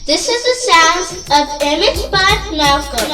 This is the sounds of Image by Malcolm.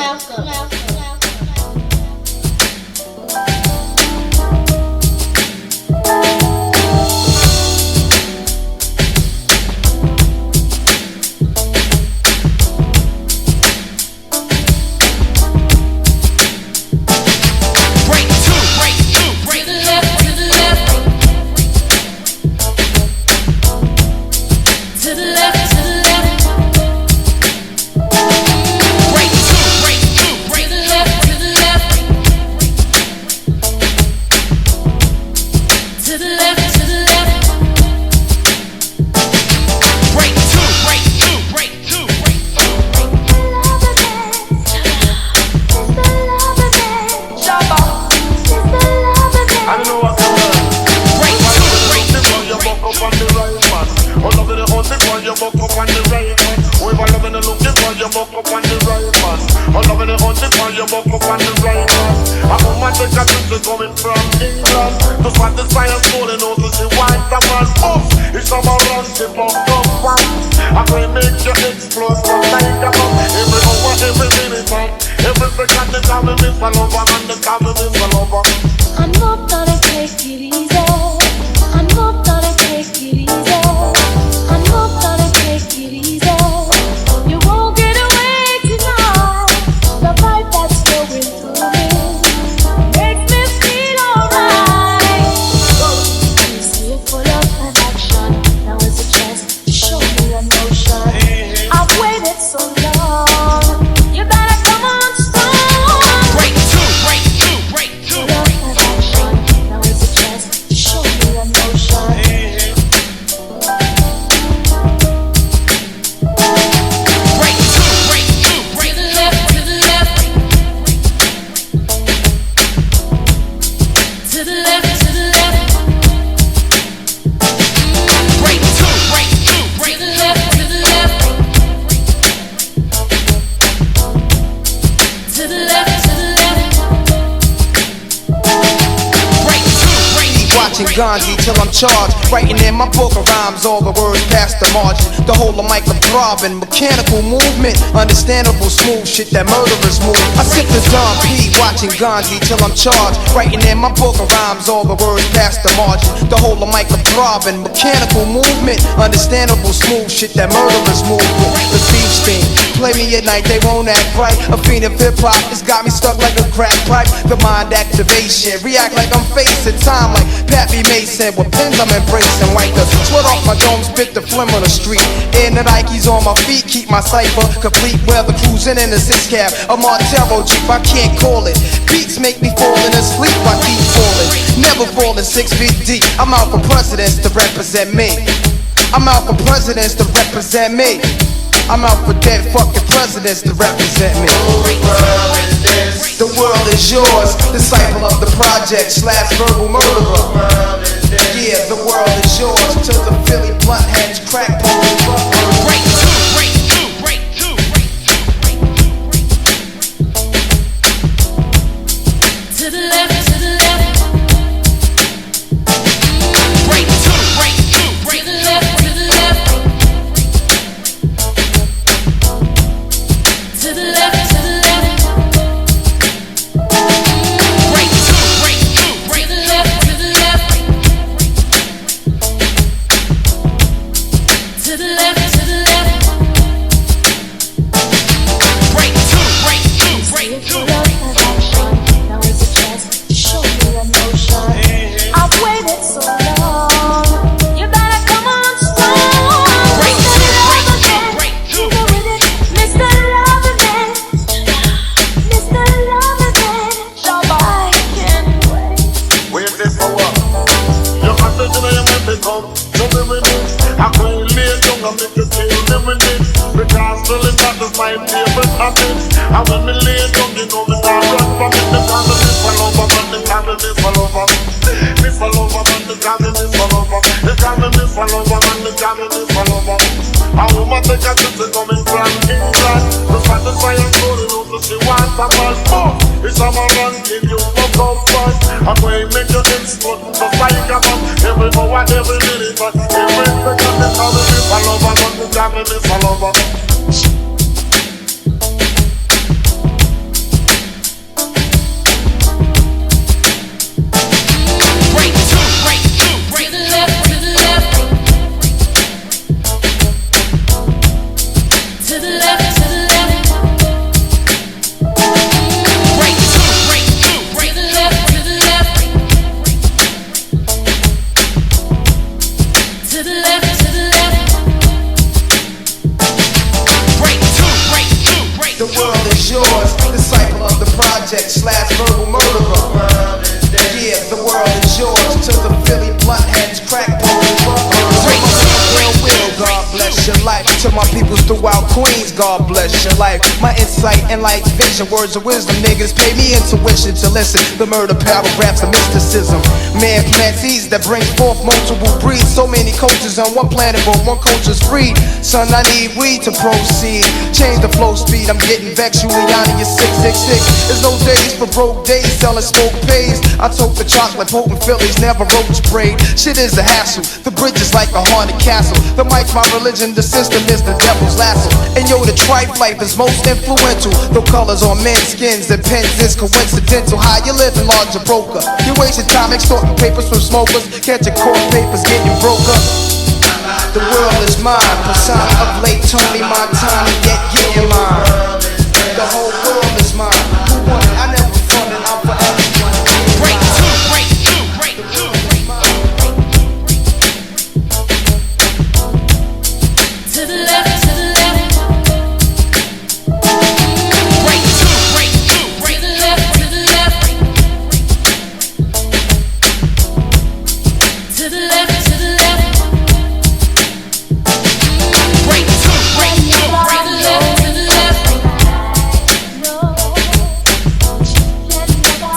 Coming from England, to satisfy and soul and also she wants the man off. It's some around the bomb once. I'm gonna make you explode from like a bomb. Every hour, every minute, every second, they call me Miss Malova, man, they call me Miss Malova. I'm not gonna take it easy. I'm not gonna take it easy. I'm not gonna take it easy. You won't get away tonight. The vibe that's going through me makes me feel alright. You see you're full of affection. Now is a chance to show me emotion. I've waited so long. You better come on strong. Break two, break two, break two. Full of affection. Now is a chance to show me emotion. Gandhi till I'm charged, writing in my book of rhymes, all the words past the margin. The whole of mic throbbing, mechanical movement, understandable smooth shit that murderers move. I sip the Don P, watching Gandhi till I'm charged, writing in my book of rhymes, all the words past the margin. The whole of mic throbbing, mechanical movement, understandable smooth shit that murderers move. The beef sting, play me at night, they won't act right. A fiend of hip hop, it's got me stuck like a crack pipe. The mind activation, react like I'm facing time like Pappy Mason. With pins I'm embracing, wipe the sweat off my dome, spit the phlegm on the street. In the Nikes on my feet, keep my cipher complete. Weather cruising in a six cab, a Martello Jeep, I can't call it. Beats make me falling asleep, I keep falling. Never falling 6 feet deep. I'm out for presidents to represent me. I'm out for presidents to represent me. I'm out for dead fucking presidents to represent me. The world is yours, disciple of the project / verbal murderer. Yeah, the world is yours, to the Philly blunt heads, crack pokers, break two, break two, break two, break two. To the left, to the left. Break two, break two, break to the left, to the left. To the left, to the left. break two, break two, break To the left, to the left. To the left, to the left. break two, break two, break two. Full of affection. Now is a chance to show me emotion. I've waited so long. You better come on strong. Break two, break two, break two. Go with it, Mr. Loverman. Mr. Loverman. Shabba, I can't wait. Wait this for what? You got to do your message come. So me with it. I can't lay down and make you feel me with it. Because really that is my favorite habit. And when me lay down, you know me not run from it. They call me Miss Malova, man, they call me Miss Malova. Miss Malova, man, they call me Miss Malova. They call me Miss Malova, man, they call me Miss Malova. A woman take a trip, they coming from England. To satisfy and soul, you know, so she wants a man. Oh, it's a man till you fuck up fast. I'm going to make you explode, just like a bomb. Every hour, every minute, every second, they call me Miss Malova, man, they call me Miss Malova. The world is yours, disciple of the project slash verbal murderer. Yeah, the world is yours till the Philly blunt heads crack God bless your life. To my peoples throughout Queens, God bless your life. My insight and light vision, words of wisdom, niggas pay me intuition to listen. The murder paragraphs of mysticism. Man plant seeds that bring forth multiple breeds. So many cultures on one planet, but one culture's free. Son, I need weed to proceed. Change the flow speed, I'm getting vexed. Juliana, you're 666. There's no days for broke days, selling smoke pays. I tote the chocolate, potent Phillies, never roach braid. Shit is a hassle, the bridge is like a haunted castle. The mic's my religion, the system is the devil's lasso. And yo, the trife life is most influential. Though colors on men's skins and pens is coincidental. How you living, large or broker? You wasting time extorting papers from smokers, catching court papers, getting broke up. The world is mine, persona of late Tony Montana, yet getting mine. The whole world is mine. Who won it? I never fronted, I'm forever one. Break two, break two, break two. To the left, to the left. Break two, break two, break To the left, to the left. To the left, to the left. break two, break two, break To the left, to the left.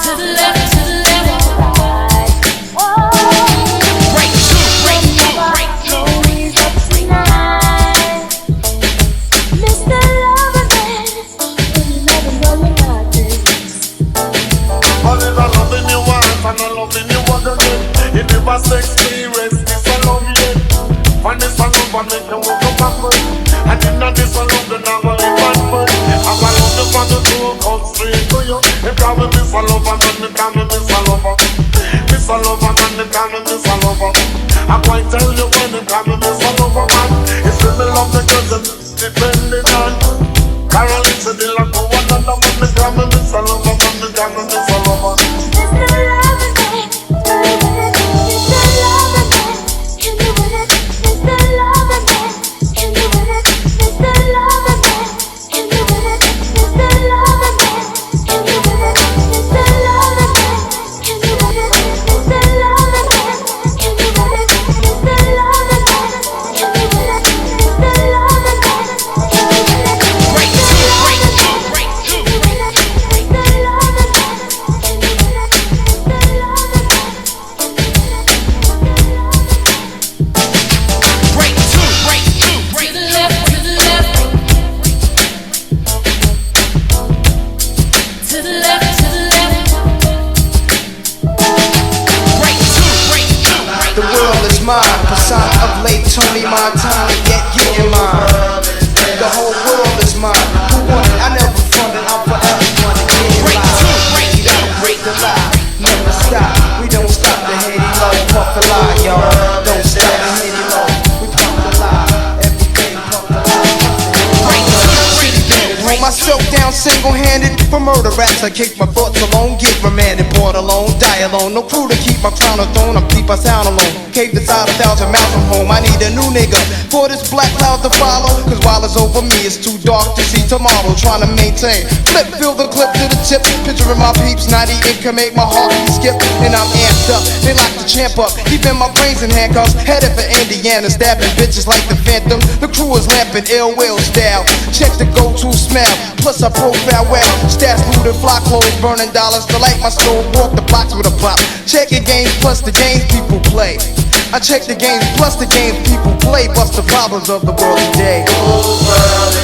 To the left, to the left. break two, break two, break two. Mr. Loverman, when you never know you're not this. But if I loving you once and I loving you again, if it was experience, this I love you. When this I love, I make you walk up and burn. And if not this I love, then I'm gonna live and burn. As I love you from the door, come straight to you. If I will miss a lover, then you can miss a lover. Miss a lover, then you can miss a lover. I quite tell you when you can miss a lover, man. It's really love because it's depending on. Caroline said they like one another, when you can miss a lover, when you can miss a lover. Mr. Loverman, Mr. Loverman, can you win it? Mr. Loverman, can you win it? Mr. Loverman, can you win it? Mr. Loverman, can you win it? Mr. Loverman, can you win it? Mr. Loverman, can you win it? Mr. Loverman, can you win it? Mr. Loverman, can you win it? Break two, break two, break two. Break two, break two, break To the left, to the left. To the left, to the left. break two, break two, break two. The world is mine, persona of late Tony Montana, yet getting mine. The whole world is mine. Who won it? I never fronted, I'm forever one to get Break mine. two, break We don't break the lie, never stop. We don't stop the heady low, puff the lie, y'all. Don't stop the heady low, we pump the lie. Every day pump the lie. Roll myself down single-handed for murder raps. I kick my thoughts alone, get remanded, board alone, die alone. No crew to keep my crown or throne, I keep my sound alone. Cave that's out 1,000 miles from home. I need a new nigga for this black cloud to follow. Cause while it's over me, it's too dark to see tomorrow. Trying to maintain, flip, fill the clip to the tip. Picturing my peeps, 90 it can make my heart skip. And I'm amped up, they lock the champ up, keeping my brains in handcuffs. Headed for Indiana, stabbing bitches like the Phantom. The crew is lamping ill will style. Check the go-to smell, plus I profile well. Stats looted, fly clothes, burning dollars to light my stove. Walk the blocks with a pop. Check your games plus the games people play. I check the games plus the games people play. Bust the problems of the world today. Oh, well,